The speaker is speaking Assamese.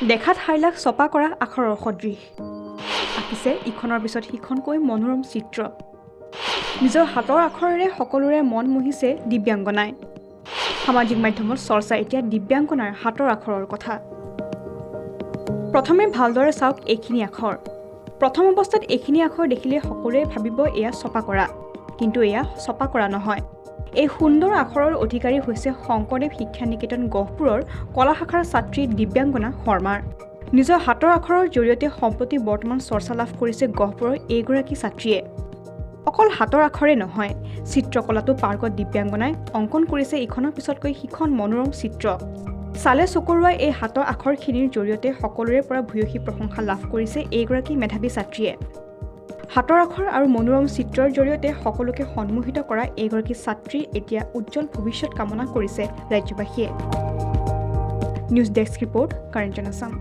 দেখাত হাইলাখ ছপা কৰা আখৰৰ সদৃশ আঁকিছে ইখনৰ পিছত সিখনকৈ মনোৰম চিত্ৰ নিজৰ হাতৰ আখৰেৰে সকলোৰে মন মোহিছে দিব্যাংগনাই সামাজিক মাধ্যমত চৰ্চা এতিয়া দিব্যাংগনাৰ হাতৰ আখৰৰ কথা প্ৰথমে ভালদৰে চাওক এইখিনি আখৰ প্ৰথম অৱস্থাত এইখিনি আখৰ দেখিলে সকলোৱে ভাবিব এয়া ছপা কৰা কিন্তু এয়া ছপা কৰা নহয় এই সুন্দৰ আখৰৰ অধিকাৰী হৈছে শংকৰদেৱ শিক্ষা নিকেতন গহপুৰৰ কলা শাখাৰ ছাত্ৰী দিব্যাংগনা শৰ্মাৰ নিজৰ হাতৰ আখৰৰ জৰিয়তে সম্প্ৰতি বৰ্তমান চৰ্চা লাভ কৰিছে গহপুৰৰ এইগৰাকী ছাত্ৰীয়ে অকল হাতৰ আখৰে নহয় চিত্ৰকলাটো পাৰ্গত দিব্যাংগনাই অংকন কৰিছে ইখনৰ পিছতকৈ সিখন মনোৰম চিত্ৰ চালে চকুৰোৱা এই হাতৰ আখৰখিনিৰ জৰিয়তে সকলোৰে পৰা ভূয়সী প্ৰশংসা লাভ কৰিছে এইগৰাকী মেধাৱী ছাত্ৰীয়ে হাতৰ আখৰ আৰু মনোৰম চিত্ৰৰ জৰিয়তে সকলোকে সন্মোহিত কৰা এইগৰাকী ছাত্ৰীৰ এতিয়া উজ্জ্বল ভৱিষ্যত কামনা কৰিছে ৰাজ্যবাসীয়ে news desk report current Assam